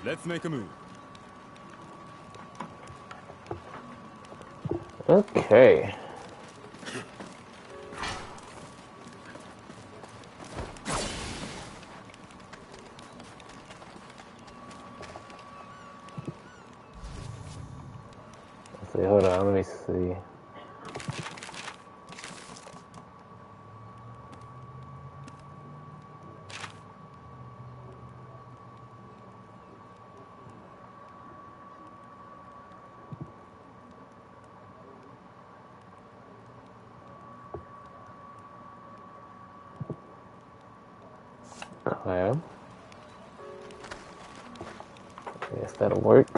Let's make a move. Okay. Let's see, hold on, let me see. Okay. I guess that'll work.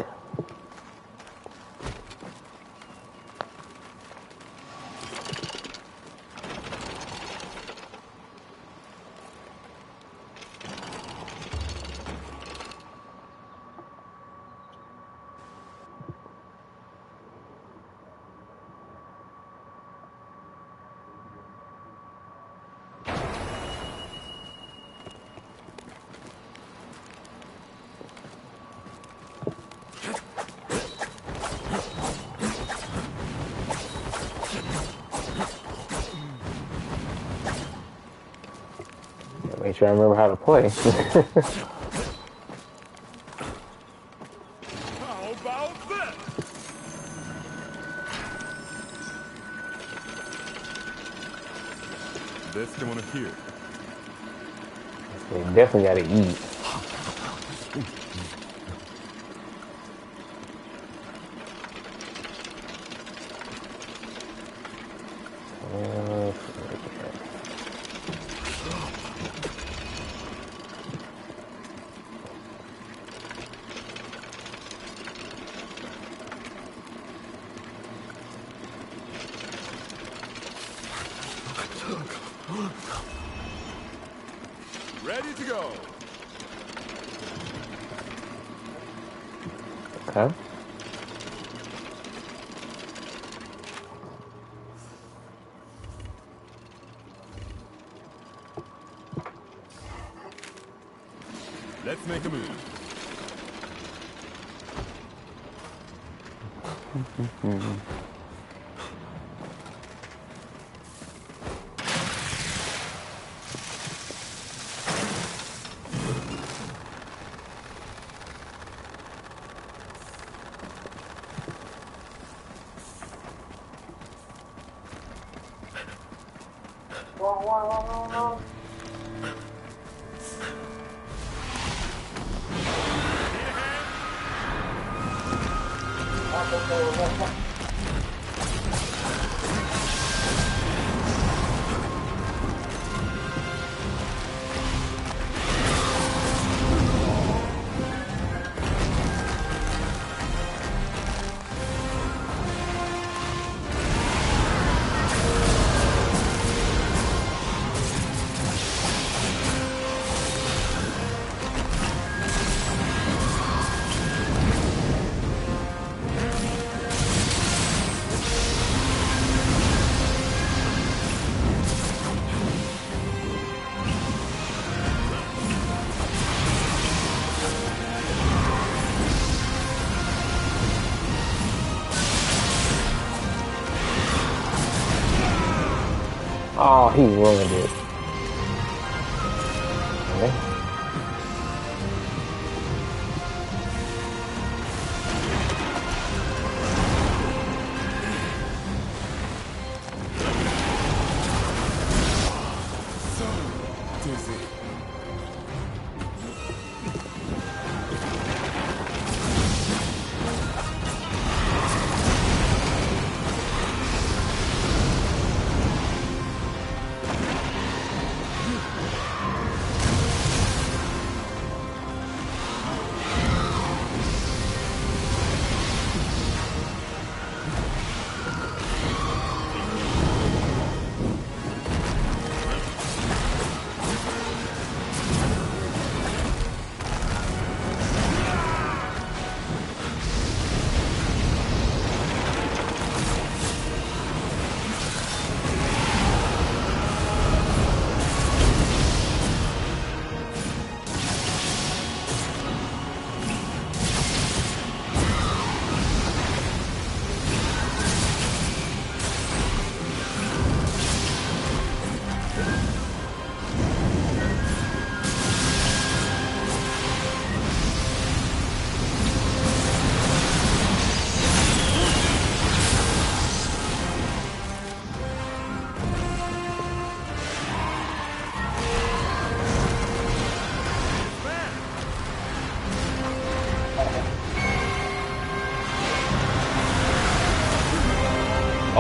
Make sure I remember how to play. How about that? This can wanna hear. So you definitely gotta eat. Ready to go. Okay. Let's make a move. Oh, he ruined it. Okay. So dizzy.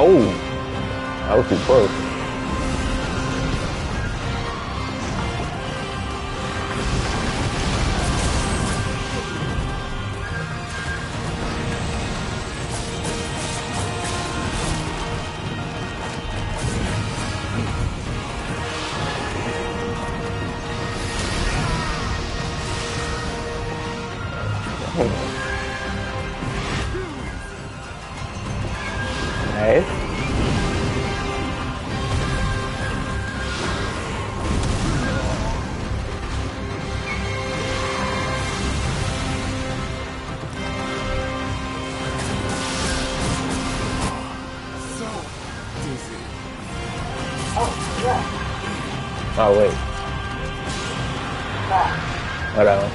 Oh, that was too close. Nice. So dizzy. Oh wait. Whatever.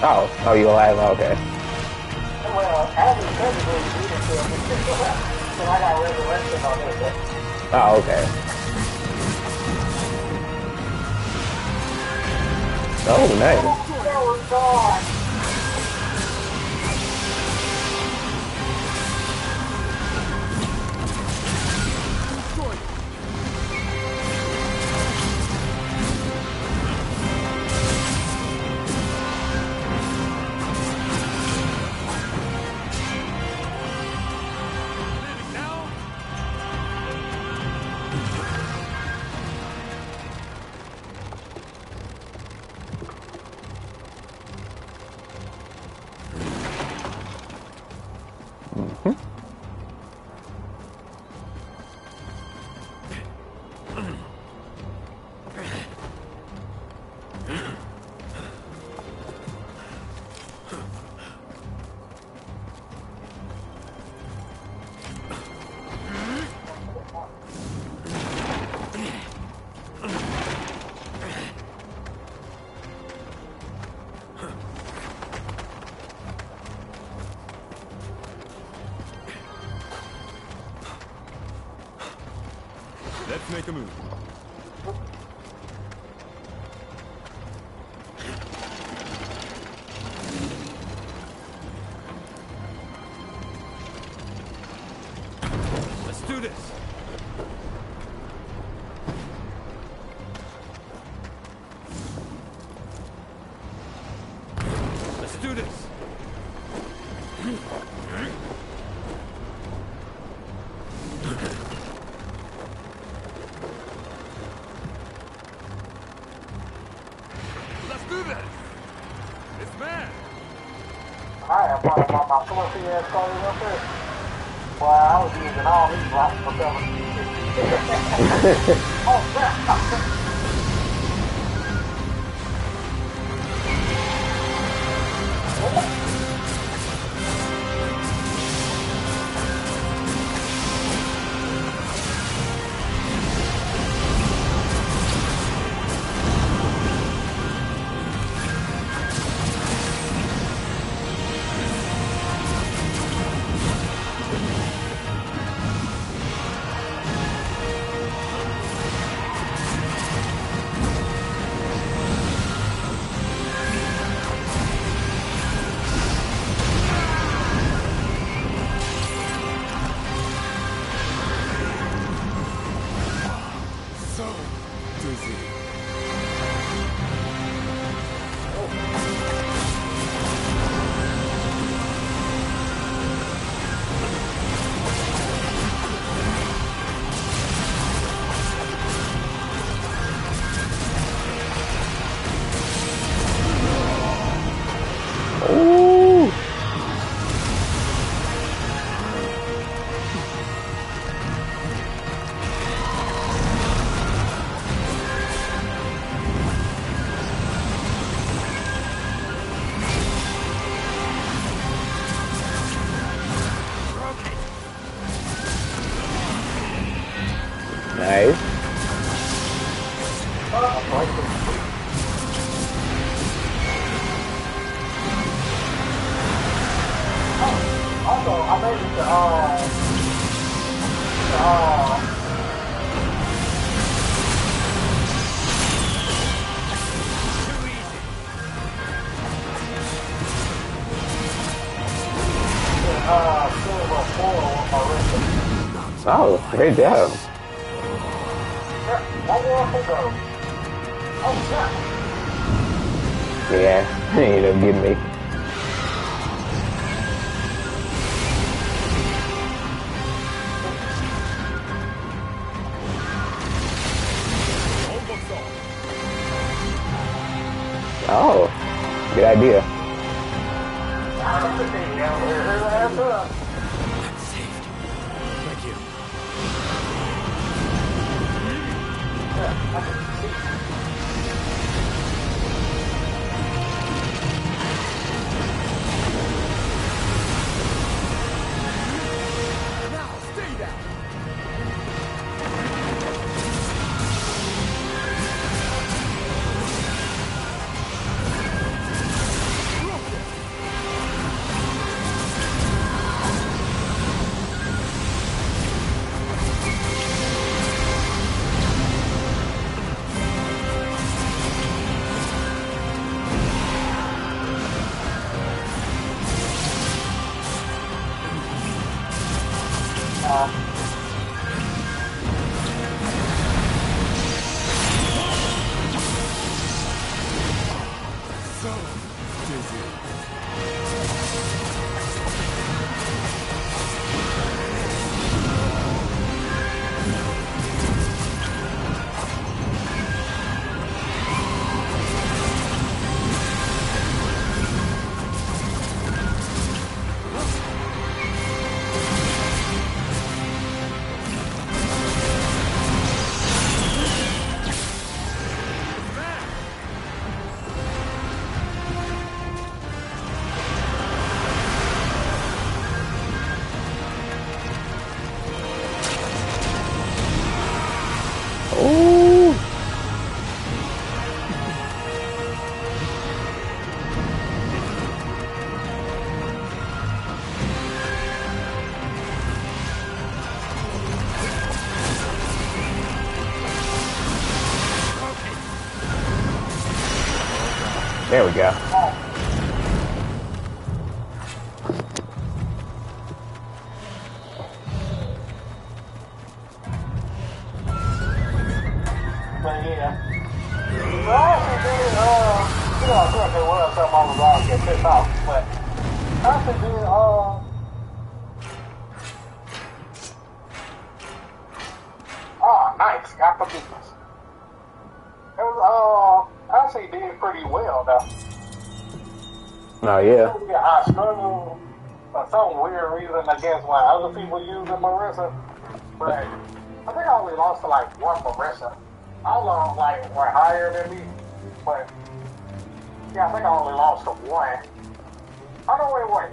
Oh, you alive? Okay. Well, actually, technically, you didn't kill me. But I got resurrection on it. Oh, okay. Oh, nice. That was gone. Let's make a move. Let's do this. Let's do this. Let's do this. It's bad. Alright, I'm probably about my 4 years old real quick. Well, I was using all these blocks for cover. Oh, crap. So dizzy. Ooh. Nice. Also, I made it to, silver. with my wrist. Oh, great job. Yeah, one more to go. Oh, snap. Yeah, he ended up getting me. Oh, good idea. Saved. Thank you. Now, stay down. So dizzy. Ooh. There we go. But yeah. Well, I actually did, you know, I feel like there was something I was wrong to get pissed off, but I actually did, oh, nice, got the business. It was, I actually did pretty well, though. Oh, yeah. I struggled for some weird reason, I guess, when other people using Marissa, but I think I only lost to, like, one Marissa. All of them, like, were higher than me, but yeah, I think I only lost to one. Oh, no, wait.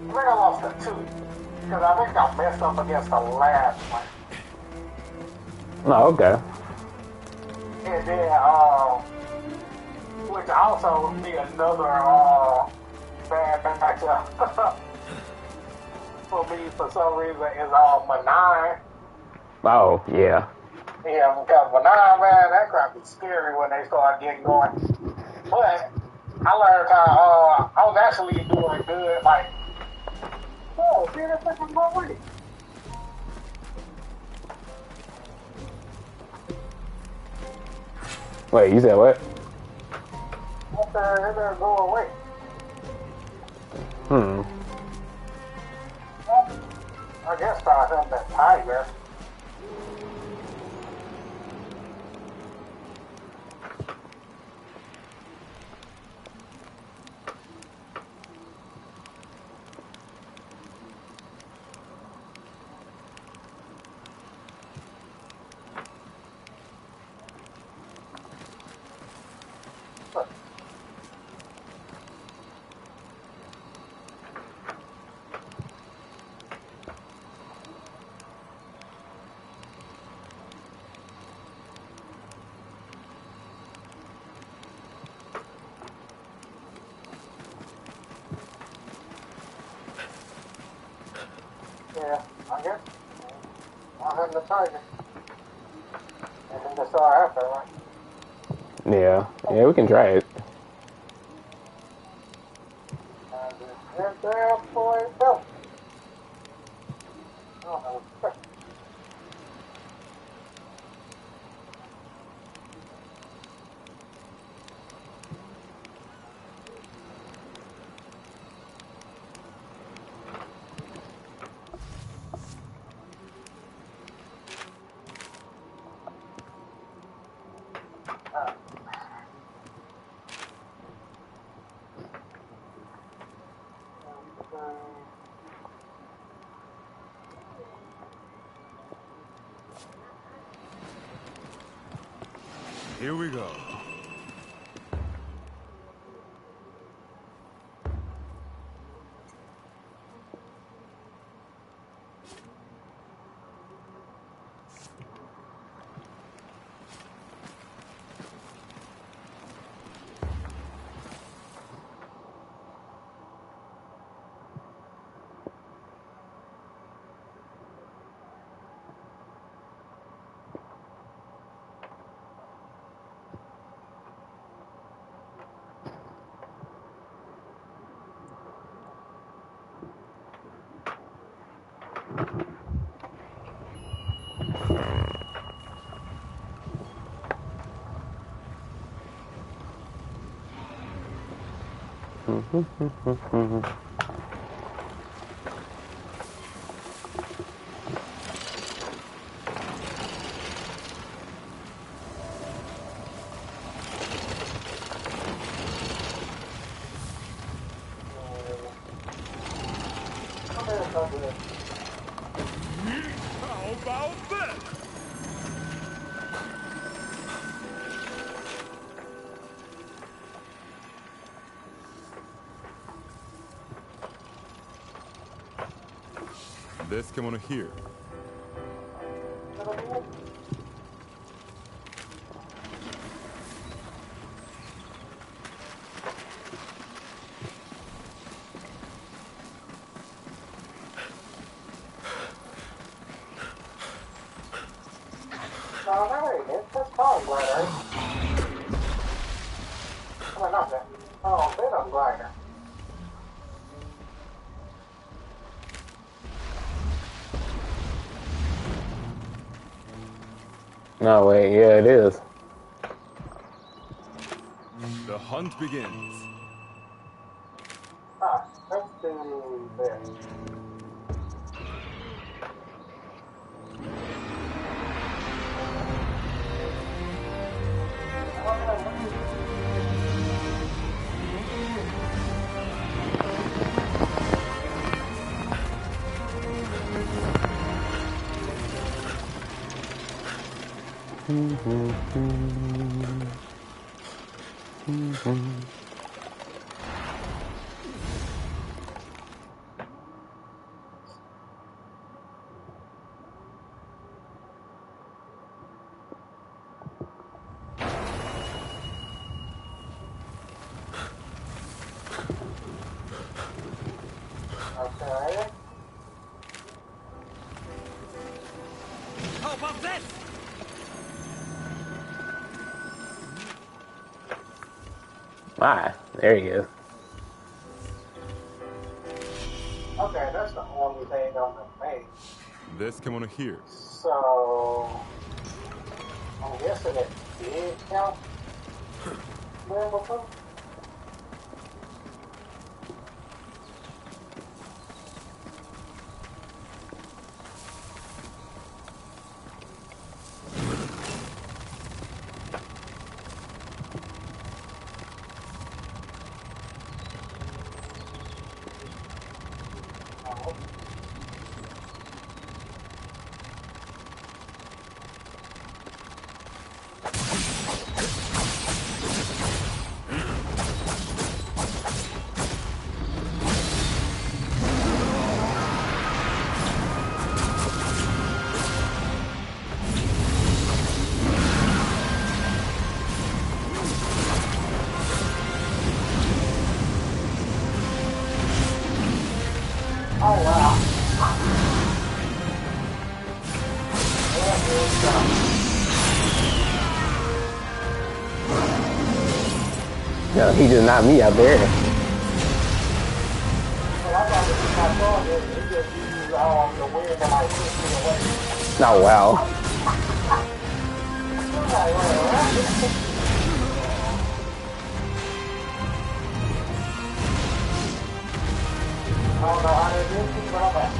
I think I lost to two, because I think I messed up against the last one. Oh, okay. And then, which also be another, bad matchup for me for some reason is, Manai. Oh, yeah. Yeah, because Manai, man, that crap is scary when they start getting going. But I learned how, I was actually doing good, like, oh, see, that fucking my way. Wait, you said what? What the, they're going away. I guess I have that tiger. Yeah, I guess. I have the tiger. And then the star after, right? Yeah. Yeah, we can try it. And then there, boy, go. don't know. Here we go. How about this? This kimono here. That's Tom Glider. Oh, not that. Oh, Venom Glider. No, wait, yeah, it is. The hunt begins. Let's do this. Okay. How about this? Ah, there he is. Okay, that's the only thing on the main. This kimono here. So, I'm guessing it did count. Before? Oh wow. No, he just knocked me out there. Well, I thought this was my phone, he just used the wind and like 6 feet away. Oh, wow. I'm like, what? I don't know how they do it, but I'm like,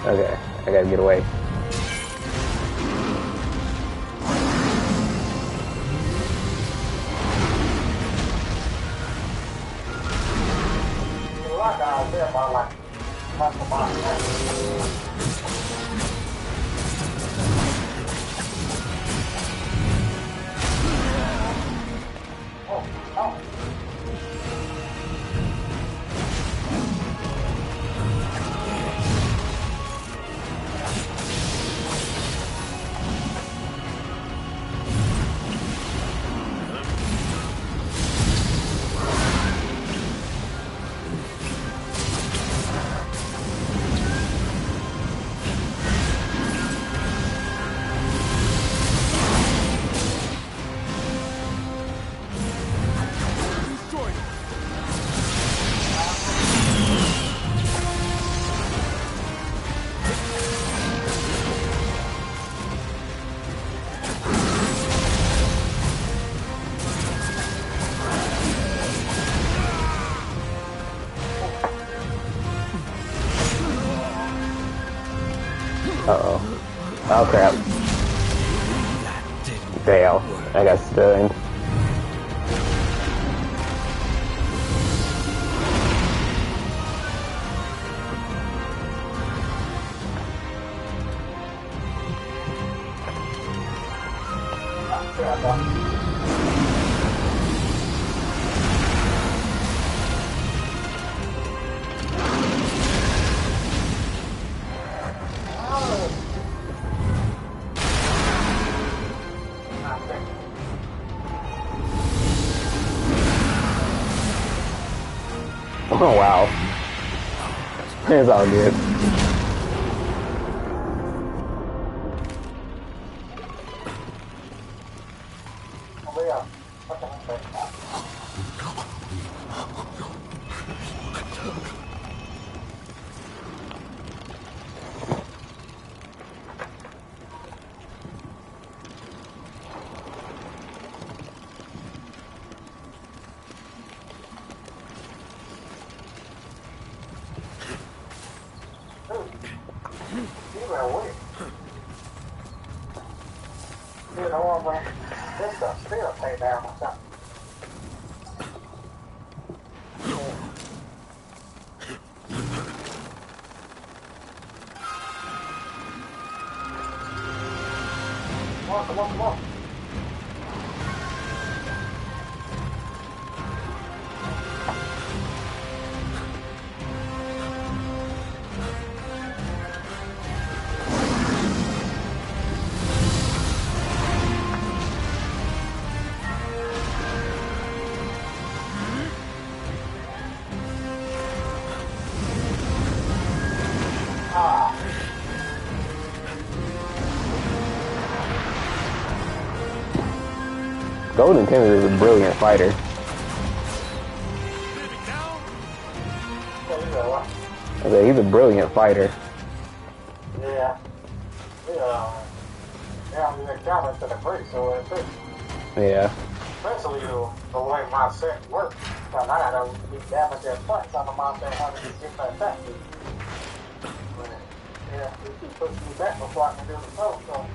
Okay, I gotta get away. like out there about like month to month. Oh, oh. Uh-oh. Oh, crap. Damn. I got stunned. Oh, wow. It's all good. Oh, yeah. What can I say? This stuff still pay down myself. Come on, come on. Golden Tennis is a brilliant fighter. I said, he's a brilliant fighter. Yeah. Yeah. Yeah, counter to the break, so it's it. Yeah. Especially the way my set works. Because I gotta be damaged at points on my set having to get that attack. But, yeah, it keeps pushing me back before I can do the throw, so.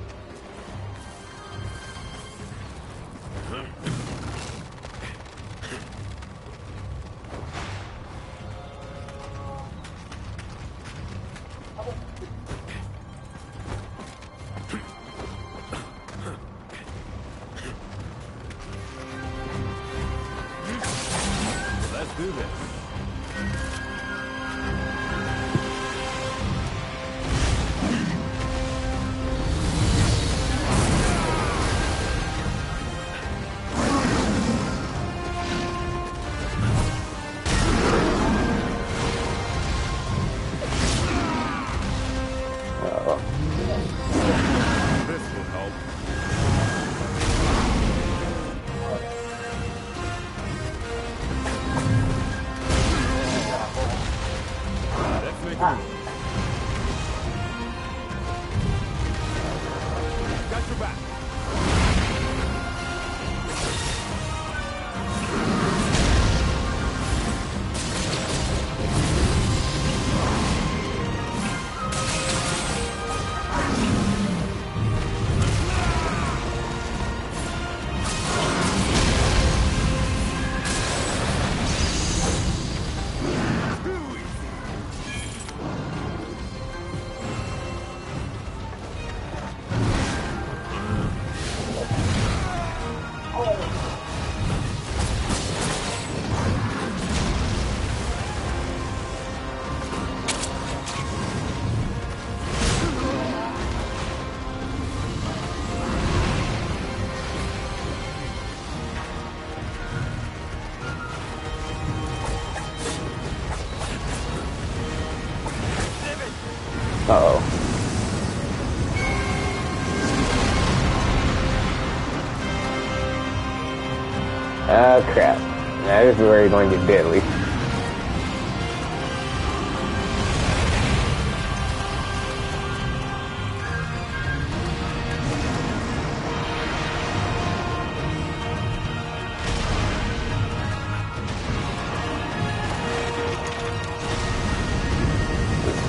Oh crap. Now this is where you're going to get deadly.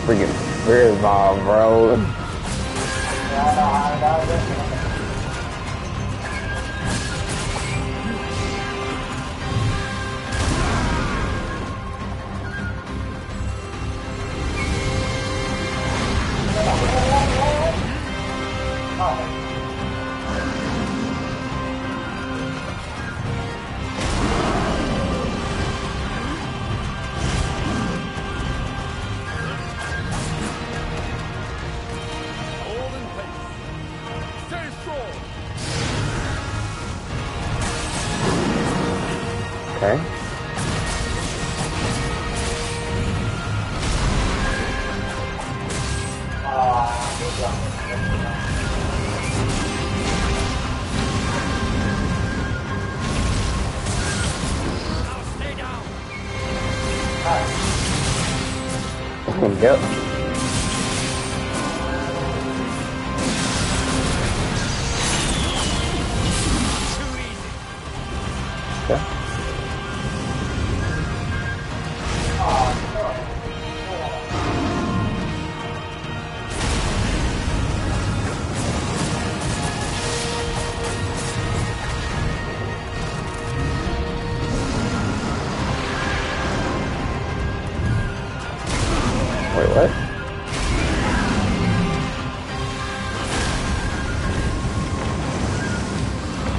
Freaking spirit ball, bro. Hold in place. Stay strong. Okay. Now stay down. Yep. Too easy. Okay. Wait, what?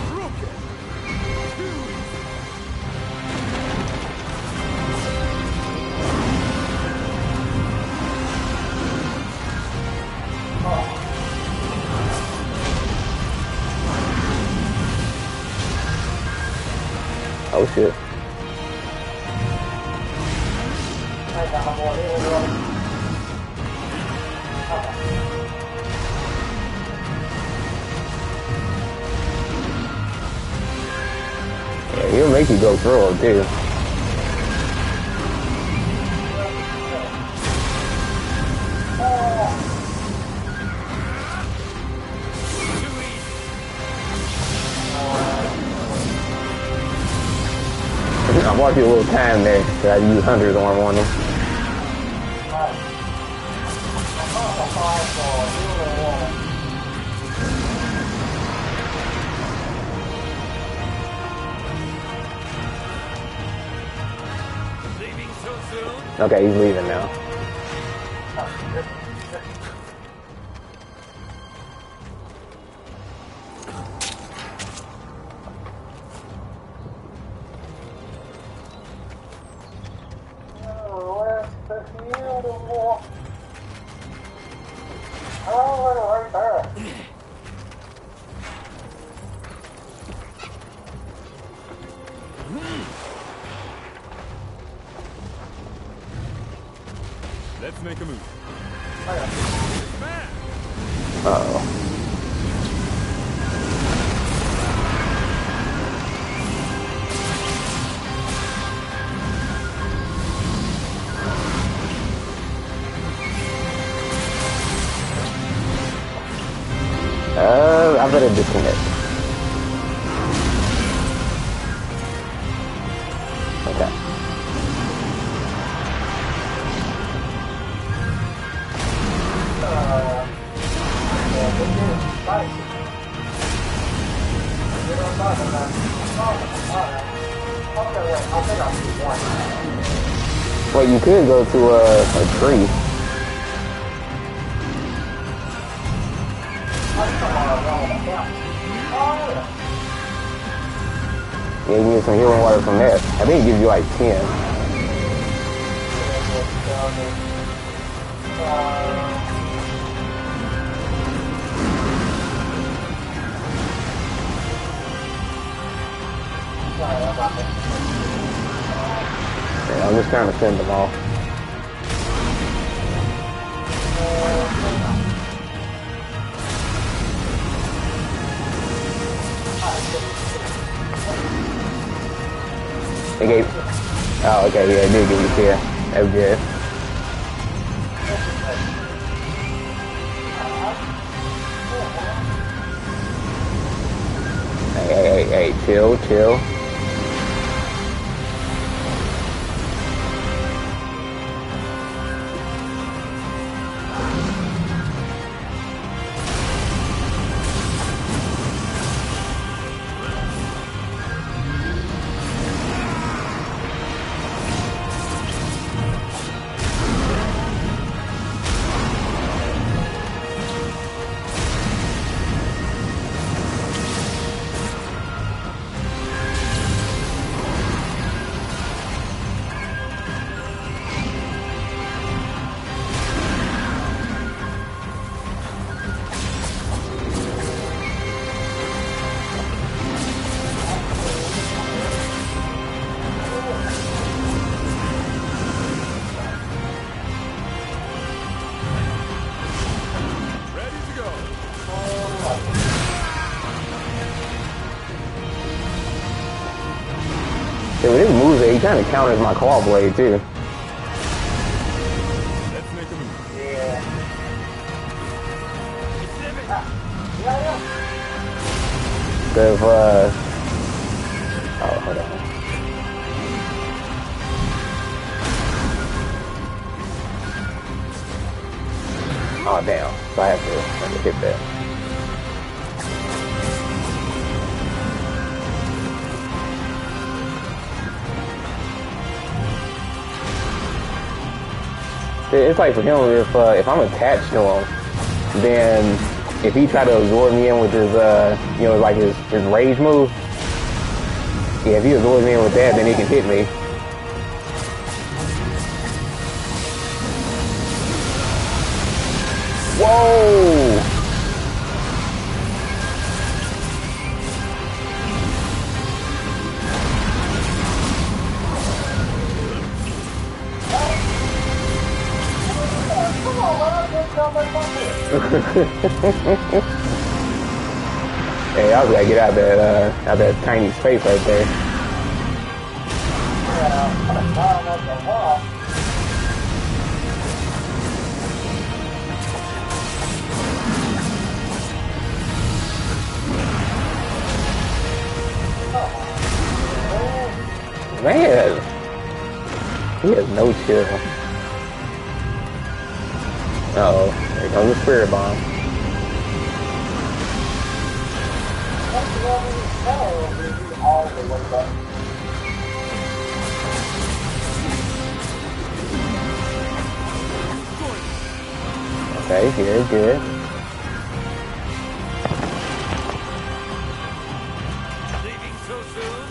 Broken. Too easy. Oh shit. Yeah, he'll make you go through him too. Too easy. I bought you a little time there because I used Hunter's arm on him. Leaving so soon? Okay, he's leaving now. Right there. Let's make a move. Man! Uh-oh. I better disconnect. Okay. Well, you could go to a tree. Yeah, you can get some healing water from there. I think it gives you like 10. Yeah, I'm just trying to send them off. It gave. Oh, okay, yeah, it did give you fear. That's good. Hey, chill, chill. Ready to go. Yeah, with his moves, he kind of counters my claw blade too. Let's make a move. Yeah. If oh, hold on. Oh damn! So I have to hit that. It's like for him, if I'm attached to him, then if he try to absorb me in with his like his rage move, yeah, if he absorbs me in with that, then he can hit me. Whoa! Hey, I was gotta get out of that tiny space right there. Man, he has no chill. Uh-oh, there goes the spirit bomb. Okay, good, good. Leaving so soon?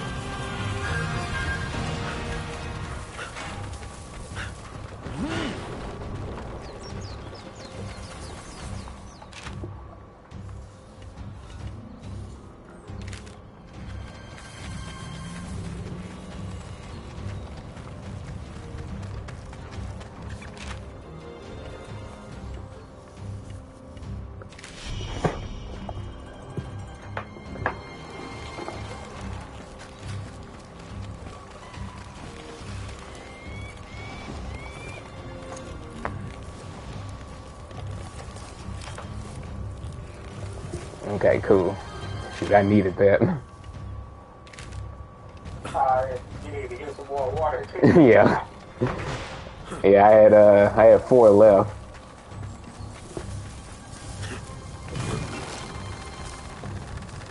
Okay, cool. Shoot, I needed that. You need to get some more water. Yeah. Yeah, I had 4 left.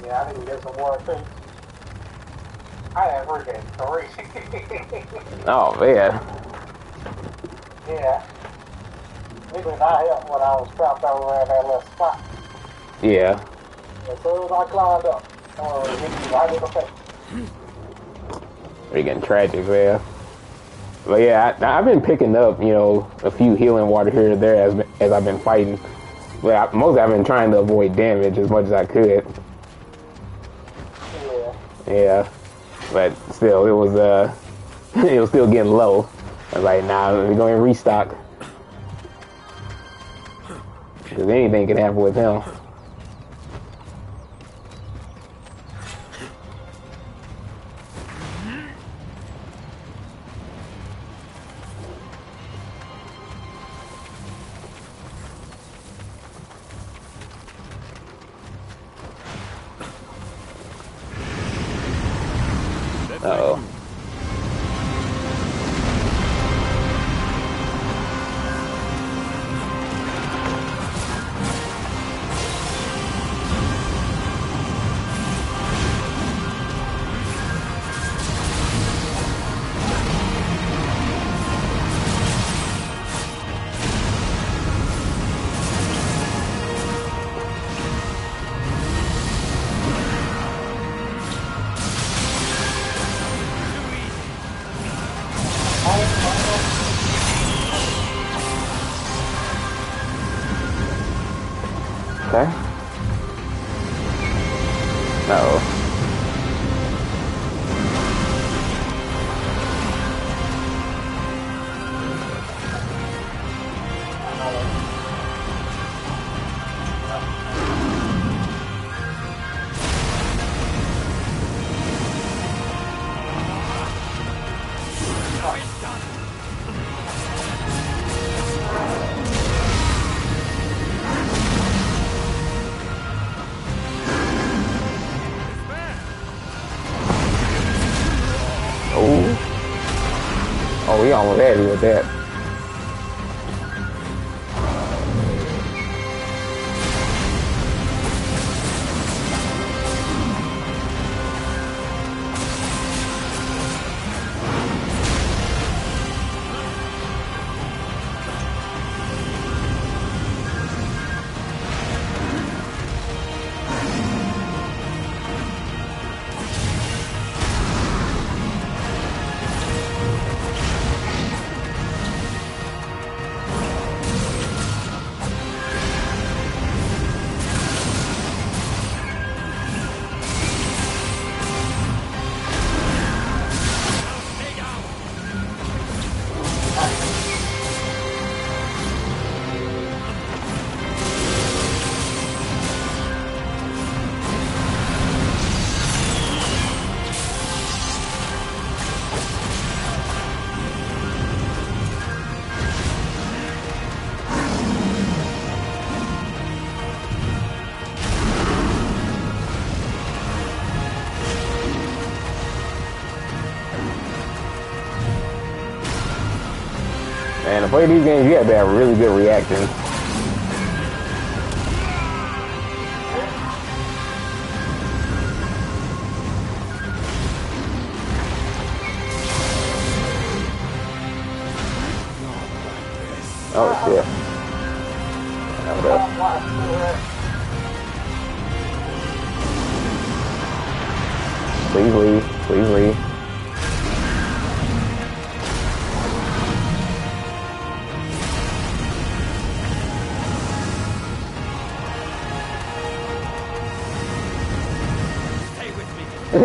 Yeah, I need to get some more too. I had freaking 3. Oh man. Yeah. It did not help when I was trapped over in that little spot. Yeah. As soon as I climbed up, hit me right in the face. Freaking tragic, man. But yeah, I've been picking up, a few healing water here and there as I've been fighting. But mostly I've been trying to avoid damage as much as I could. Yeah. Yeah. But still, it was still getting low. I was like, nah, we're going to restock. Because anything can happen with him. Uh-oh. Okay. Uh-oh. Oh, we almost had you with that. Man, to play these games, you have to have really good reactions. Oh, shit. Hold up. Please leave. Please leave.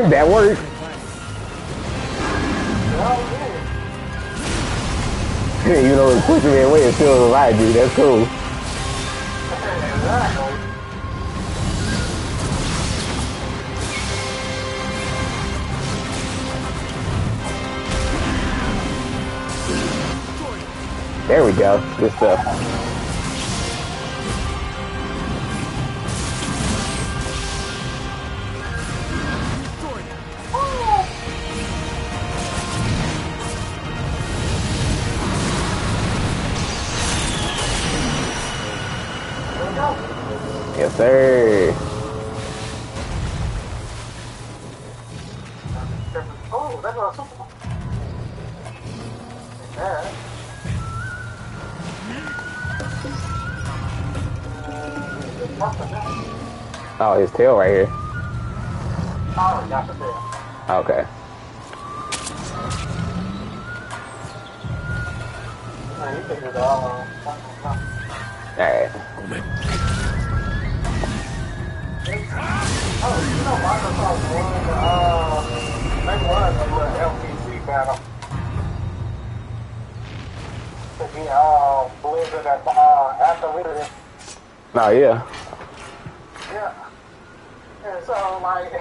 That worked. You know, it's pushing me away and still alive, dude. That's cool. There we go. Good stuff. Yes, sir. Oh, that's a super. Yeah. Oh, his tail right here. Oh, got the tail. Okay. You can do the all Alright. Oh, you know Microsoft won, they won the LPC battle. To be Blizzard at Activision. Oh, yeah. Yeah. And so, like,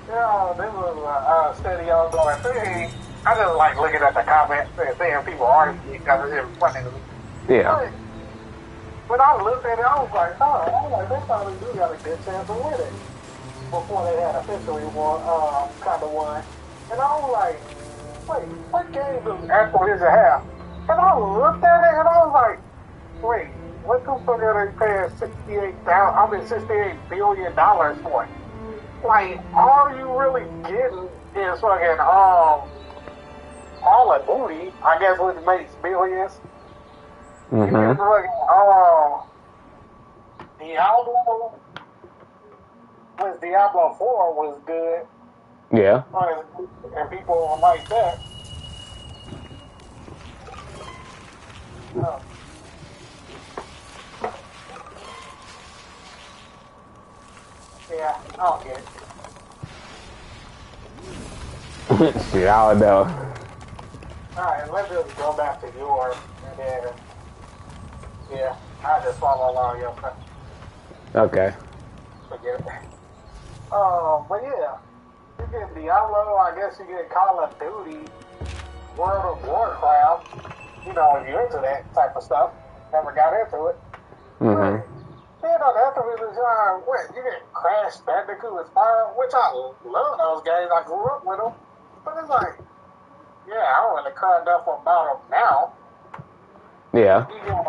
this was a study I was going through. I just like looking at the comments and seeing people arguing because it's funny to me. Yeah. But I looked at it, I was like, oh, they probably do got a good chance of winning. before they had officially won, kind of won. And I was like, wait, what game does Activision have? And I looked at it and I was like, wait, what the fuck are they paying $68 billion for it? Like, all you really getting is fucking Call of Duty, I guess, which makes billions. You get fucking Diablo, which Diablo 4 was good. Yeah. And people like that. Yeah, I don't get it. Shit, I don't know. Alright, let's just go back to yours. And then, yeah, I just follow along your stuff. Okay. Forget it. But yeah, you get Diablo, I guess you get Call of Duty, World of Warcraft, you know, if you're into that type of stuff. Never got into it. Mm-hmm. You know, that's the reason what, you get Crash Bandicoot Inspired, which I love those games. I grew up with them. But it's like, yeah, I don't really care enough about them now. Yeah. You get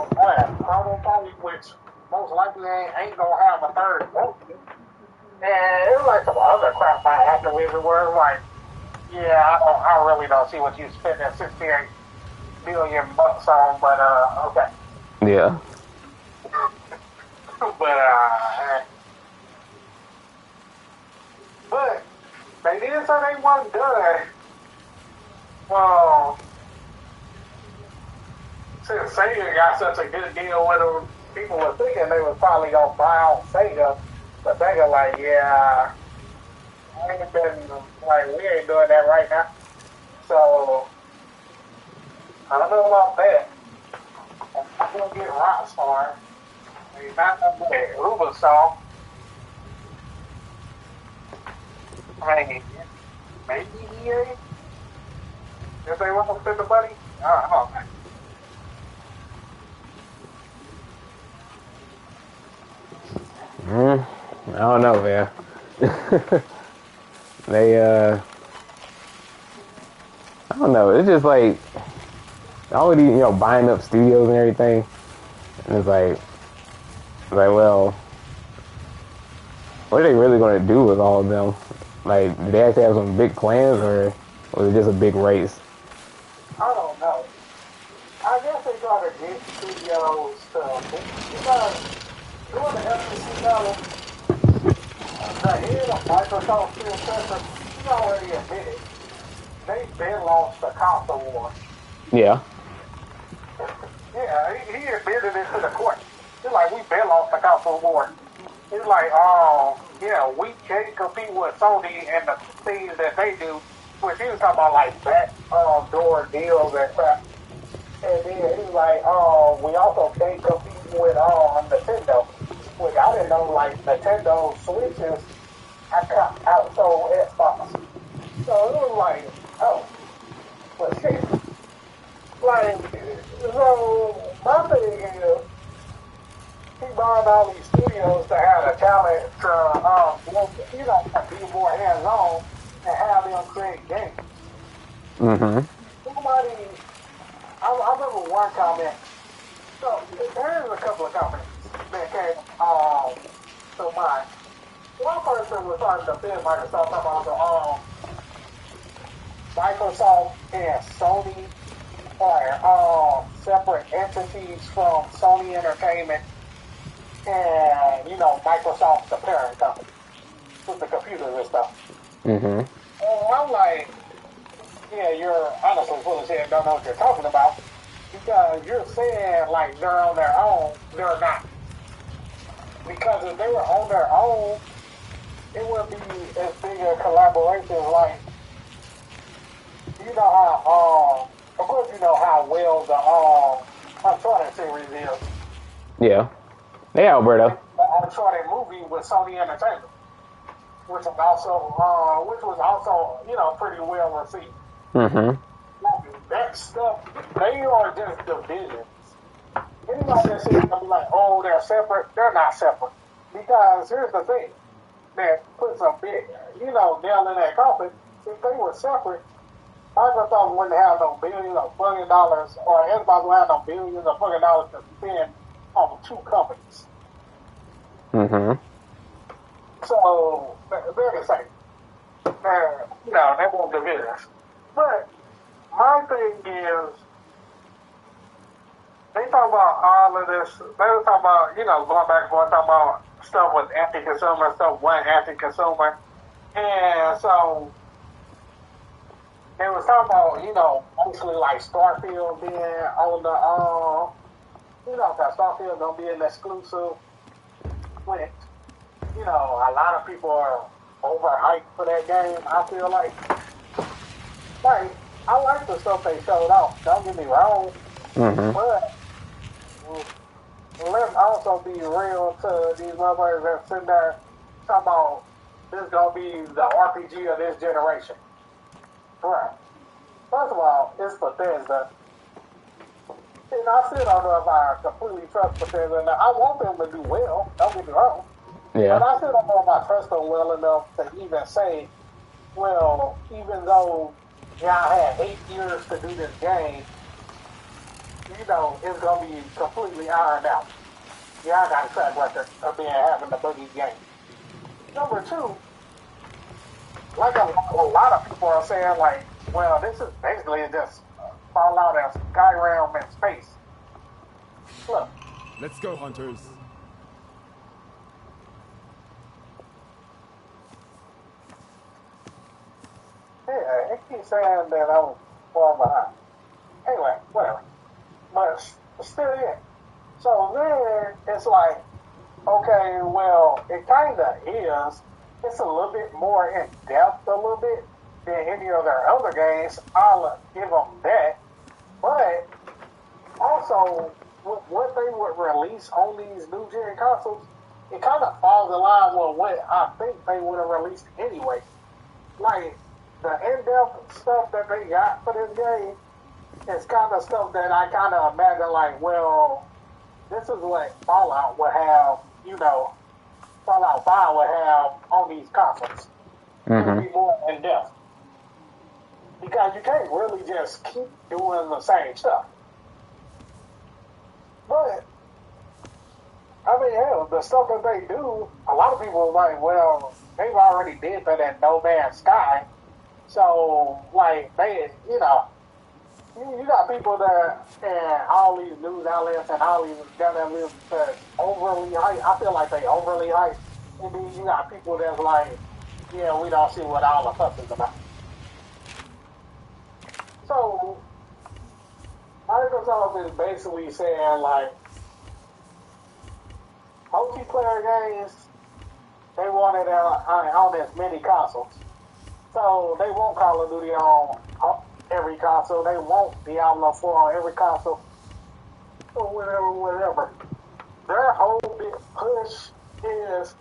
Chrono Trigger, which most likely ain't gonna have a third movie. And it was like some other crap by Activision where it was like, yeah, I really don't see what you spent that $68 billion on, but okay. Yeah. But they did say they wasn't done. Well, since Sega got such a good deal with them, people were thinking they was probably gonna buy out Sega, but Sega like, yeah, we ain't doing that right now. So I don't know about that. I'm gonna get Rockstar. Maybe not that Uber song. Maybe EA? If they want to spend the money? I don't know. I don't know, man. I don't know. It's just like, already, buying up studios and everything. And it's like, well, what are they really going to do with all of them? Like, do they actually have some big plans, or was it just a big race? I don't know. I guess they're going to get studios to, because doing the FCC level, the head of Microsoft, Phil Spencer, he already admitted they've been lost the console war. Yeah. Yeah, he admitted it to the court. He's like, we've been lost the console war. He's like, yeah, we can't compete with Sony and the things that they do. Which he was talking about like back door deals and crap. And then he's like, we also can't compete with Nintendo. Which I didn't know, like Nintendo Switches outsold Xbox. So it was like, oh, but shit. Like, so my thing is, he buying all these studios to have the talent to, be more hands-on and have them create games. Mm-hmm. Somebody, I remember one comment. So there's a couple of comments that came to mind. One person was trying to defend Microsoft about Microsoft and Sony are separate entities from Sony Entertainment. And, Microsoft's the parent company with the computers and stuff. Mm-hmm. And I'm like, yeah, you're honestly full of shit, don't know what you're talking about. Because you're saying, like, they're on their own. They're not. Because if they were on their own, it wouldn't be as big a collaboration like, of course you know how well the Uncharted series is. Yeah. Hey, Alberto. The Uncharted movie with Sony Entertainment, which was also, pretty well received. Mm-hmm. That stuff, they are just divisions. Anybody that says gonna be like, oh, they're separate, they're not separate. Because here's the thing. that puts a big, nail in that coffin. If they were separate, Microsoft wouldn't have no billions or $1 billion, or Xbox wouldn't have no billions or $1 billion to spend on two companies. Mm-hmm. So they're the same. They won't divide us. But my thing is, they talk about all of this. They were talking about, going back and forth, talking about stuff with anti-consumer, stuff wasn't anti-consumer. And so they was talking about, mostly like Starfield being on the, that Starfield gonna be an exclusive. Which, a lot of people are overhyped for that game. I feel like I like the stuff they showed off. Don't get me wrong, but let's also be real to these motherfuckers that sitting there talking about this gonna be the RPG of this generation. Right. First of all, it's Bethesda. And I still don't know if I completely trust Bethesda. Now, I want them to do well, don't get me wrong. Yeah. But I still don't know if I trust them well enough to even say, well, even though y'all had 8 years to do this game, it's going to be completely ironed out. Y'all got a track record of having the boogie game. Number two, like a lot of people are saying, like, well, this is basically just Fallout and Skyrim in space. Look. Let's go, hunters. Yeah, it keeps saying that I was far behind. Anyway, whatever. But still, yeah. So then it's like, okay, well, it kind of is. It's a little bit more in depth, a little bit, than any of their other games. I'll give them that. But also, what they would release on these new gen consoles, it kind of falls in line with what I think they would have released anyway. Like, the in-depth stuff that they got for this game is kind of stuff that I kind of imagine, like, well, this is what Fallout would have, Fallout 5 would have on these consoles. It would be more in-depth. Because you can't really just keep doing the same stuff. But, I mean, hell, the stuff that they do, a lot of people are like, well, they've already did that in No Man's Sky. So, like, they, you got people that, and all these news outlets and all these goddamn that overly hype. I feel like they overly hype. And then you got people that's like, yeah, we don't see what all the fuss is about. So, Microsoft is basically saying, like, multiplayer games, they want it on as many consoles. So, they won't Call of Duty on every console. They won't Diablo 4 on every console. Or whatever. Their whole big push is,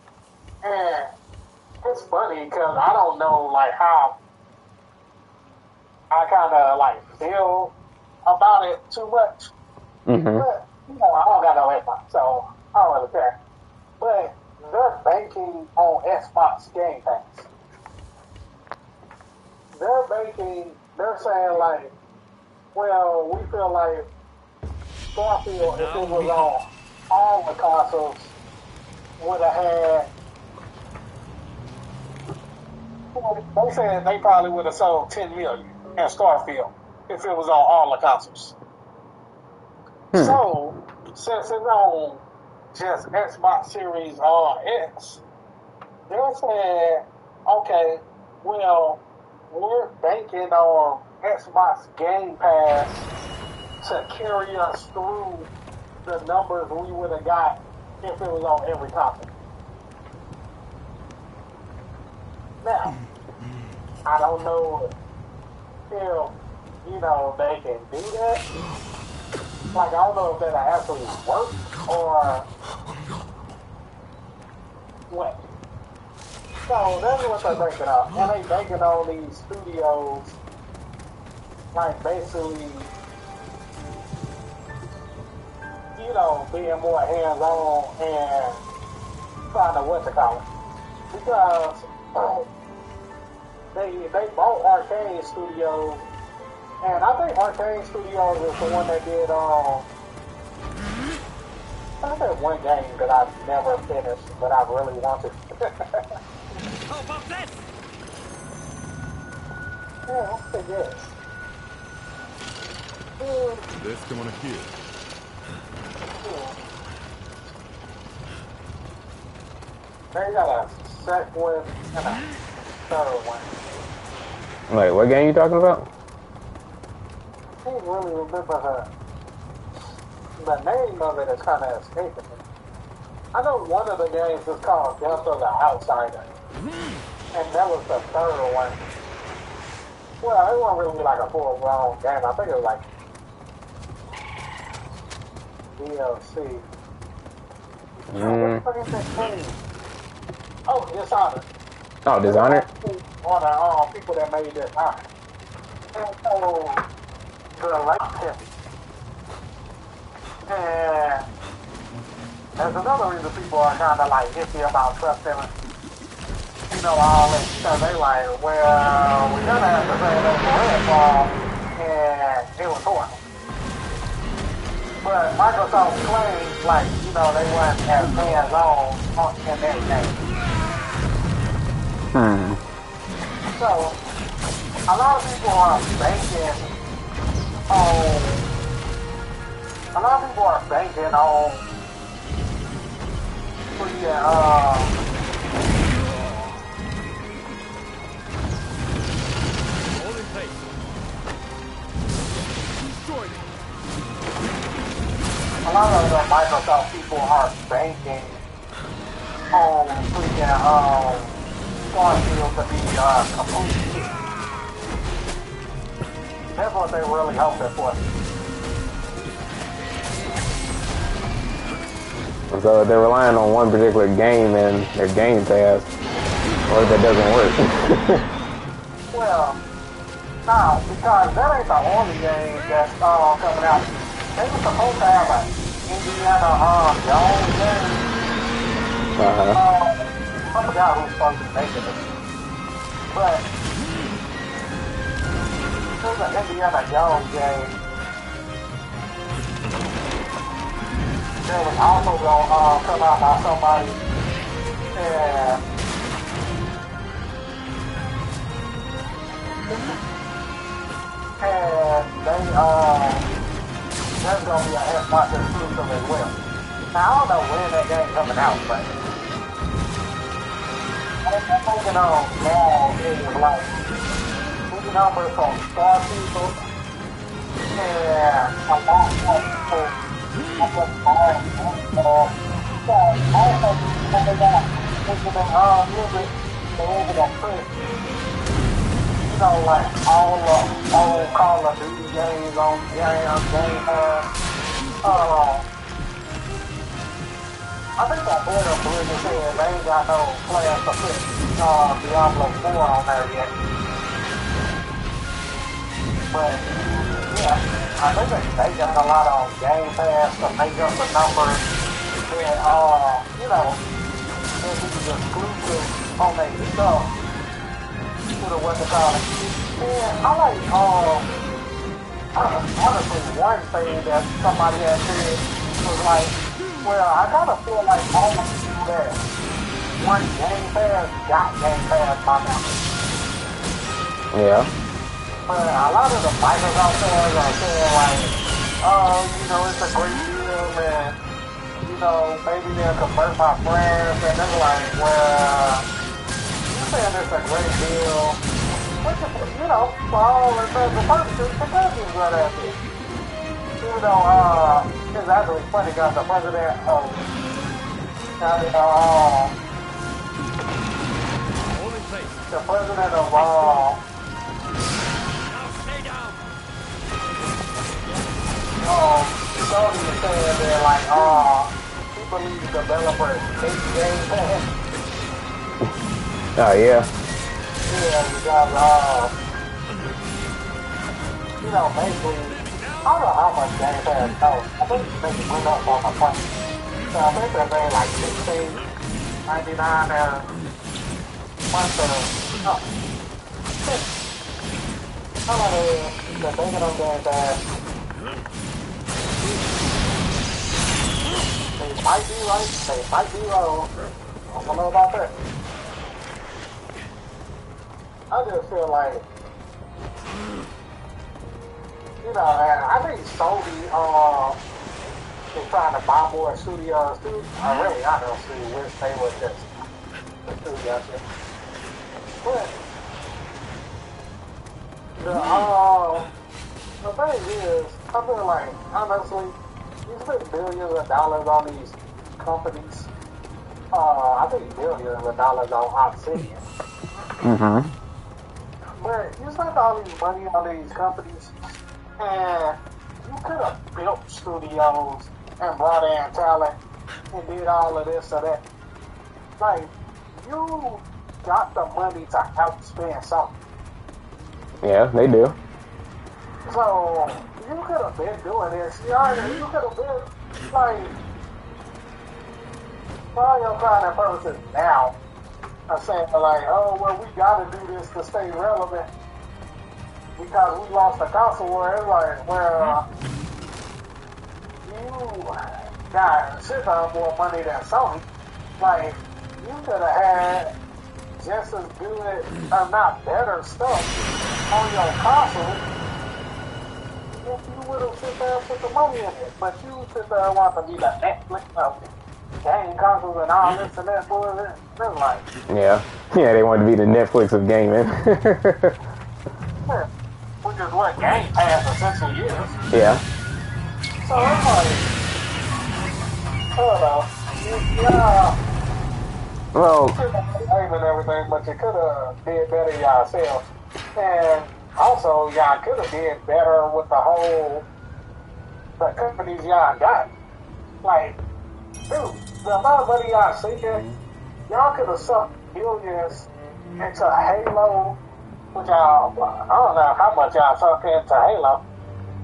and it's funny because I don't know, like, how I kind of, like, feel about it too much. But, I don't got no Xbox, so I don't really care. But they're banking on Xbox Game Pass. They're saying, like, well, we feel like Starfield, if it was on all the consoles, would have had, they said they probably would have sold 10 million in Starfield if it was on all the consoles. So, since it's on just Xbox Series X, they're saying, okay, well, we're banking on Xbox Game Pass to carry us through the numbers we would have got if it was on every console. Now, I don't know if, they can do that. Like, I don't know if that'll actually work or what. So, that's what they're banking on. And they banking on these studios, like, basically, being more hands-on and trying to, because they bought Arcade Studios, and I think Arcade Studios is the one that did I think there's one game that I've never finished, but I really wanted. How about this? Yeah, what's the good? Let's come on here. They got a second one and a third one. Wait, what game you talking about? I can't really remember the name of it is kind of escaping me. I know one of the games is called Death of the Outsider, and that was the third one. Well, it wasn't really like a full-blown game. I think it was like DLC. What is that game? Oh, Dishonored. Oh, Dishonored? One of the people that made Dishonored. And so, the like and there's another reason people are kind of like iffy about trusting, you know, all this stuff. They like, well, we're gonna have to say that Redfall, and it was horrible. But Microsoft claims, like, you know, they weren't as hands-on in their game. So, a lot of people are banking on. A lot of people are banking on Hold in place. Destroy them. a lot of the Microsoft people are banking on Starfield to be complete. That's what they really hoping for. So they're relying on one particular game and their Game Pass, or that doesn't work. Well, no, because that ain't the only game that's coming out. They were supposed to have an Indiana Jones game. I forgot who's supposed to be making it. But there's an Indiana Jones game. That was also gonna come out by somebody, and there's gonna be an Xbox exclusive as well. Now I don't know when that game's coming out, but I'm thinking on now is like new numbers from Starfield and a lot of people. Also, when they got music, they able to put, you know, like all old Call of Duty games on Game Pass. I think that Border Bridge said they ain't got no plans to put Diablo 4 on there yet. But yeah. I think they got a lot of Game Pass to make up the numbers and, you know, and these exclusive on their stuff to the what they call it. And I like, honestly, one thing that somebody had said was like, well, I kind of feel like all the people that want Game Pass got Game Pass by now. Yeah. But a lot of the Microsoft fans are saying like, oh, you know, it's a great deal, and, you know, maybe they'll convert my friends, and they're like, well, you're saying it's a great deal, which is, you know, for all intents and purposes, because it's what that is. You know, it's actually funny because the president of, the president of, Sony is saying they're like, he believes developers hate Game Pass. Oh, yeah. Yeah, because, you know, basically, I don't know how much Game Pass costs. I think they went up on a price. So I think they're paying like $16 $99 a month oh, shit. How about the bacon on Game Pass? They might be right, they might be wrong. I don't know about that. I just feel like, you know, and I think Sony is trying to buy more studios too. I really honestly wish they would just the studios. But the thing is, I feel like honestly, you spend billions of dollars on these companies. I think billions of dollars on Obsidian. Mm-hmm. But you spend all these money on these companies, and you could have built studios and brought in talent and did all of this or that. Like, you got the money to outspend something. Yeah, they do. So, you could have been doing this. You could have been, like, all your kind of purposes now are saying, like, oh, well, we got to do this to stay relevant because we lost the console war. It's like, well, you got shit ton more money than Sony. Like, you could have had just as good, or not better stuff on your console if you would have sit there and put the money in it. But you sit there and want to be the Netflix of game consoles and all this and that bullshit. It's like, yeah, they want to be the Netflix of gaming. yeah, which is what Game Pass essentially is. Yeah. So it's like, I don't know. Yeah. Well, You could have and everything, but you could have did better yourself. And also, y'all could have did better with the companies y'all got. Like, dude, the amount of money y'all sinking, y'all could have sunk billions into Halo, which I don't know how much y'all sunk into Halo,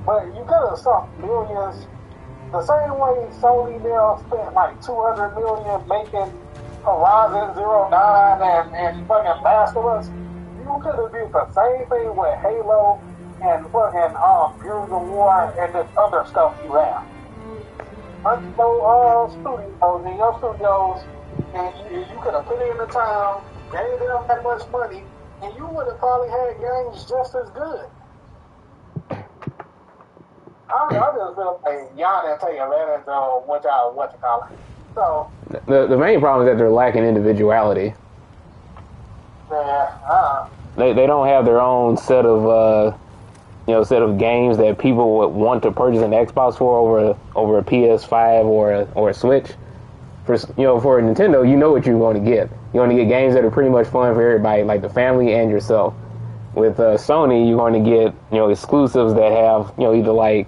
but you could have sunk millions the same way Sony now spent like $200 million making Horizon Zero Dawn and fucking Last of Us. You could have did the same thing with Halo and fucking Gears of War and this other stuff you have. Studios in your studios, and you could have put in the time, gave them that much money, and you would have probably had games just as good. I just feel like y'all didn't take advantage of what you call it. So the main problem is that they're lacking individuality. Yeah. They don't have their own set of set of games that people would want to purchase an Xbox for over a PS5 or a Switch. For Nintendo, you know what you're going to get. You're going to get games that are pretty much fun for everybody, like the family and yourself. With Sony, you're going to get exclusives that have either like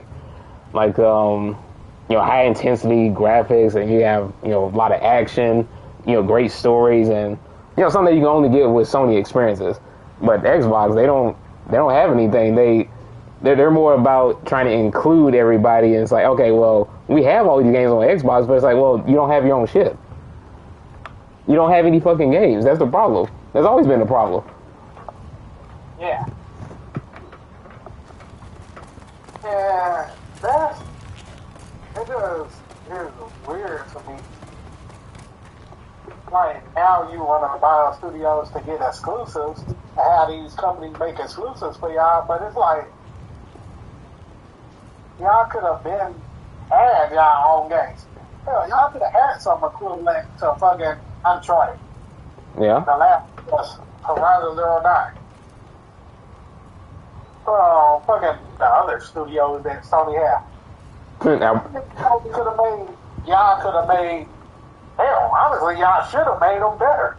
high intensity graphics, and you have a lot of action, great stories, and something that you can only get with Sony experiences. But Xbox, they don't have anything. They're more about trying to include everybody, and it's like, okay, well, we have all these games on Xbox, but it's like, well, you don't have your own shit. You don't have any fucking games. That's the problem. That's always been the problem. Yeah. Yeah, it just is weird to me. Like, now you want to buy studios to get exclusives, to have these companies make exclusives for y'all, but it's like, y'all could have had y'all own games. Hell, y'all could have had some equivalent to fucking Uncharted. Yeah. The last was Horizon Zero Dawn. Fucking the other studios that Sony had. Y'all could have made, hell, honestly, y'all should have made them better.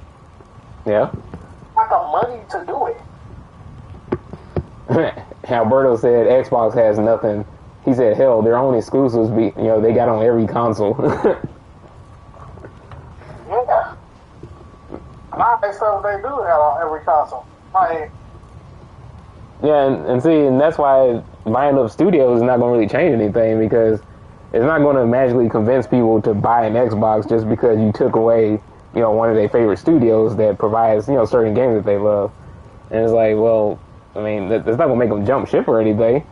Yeah. Got the money to do it. Alberto said Xbox has nothing. He said, hell, their own exclusives they got on every console. Yeah. A lot of that stuff they do have on every console. Like, yeah, and that's why buying up studios is not going to really change anything, because it's not going to magically convince people to buy an Xbox just because you took away you know, one of their favorite studios that provides, you know, certain games that they love. And it's like, well, I mean, that's not gonna make them jump ship or anything.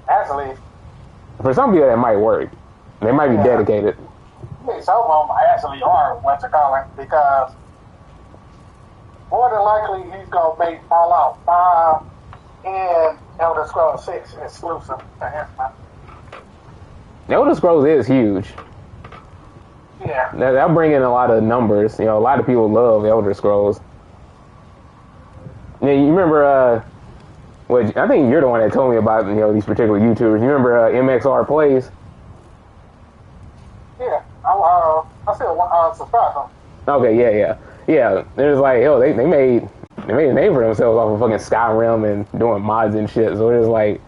Actually, For some people, that might work. They might be dedicated. yeah, some of them actually are what you call it, because more than likely he's gonna make Fallout 5 and Elder Scrolls 6 exclusive to him. Elder Scrolls is huge. Yeah. That'll bring in a lot of numbers. You know, a lot of people love Elder Scrolls. Yeah, you remember, I think you're the one that told me about, you know, these particular YouTubers. You remember MXR Plays? Yeah. I still subscribe to him. Okay, yeah. It was like, hell, they made a name for themselves off of fucking Skyrim and doing mods and shit. So it was like,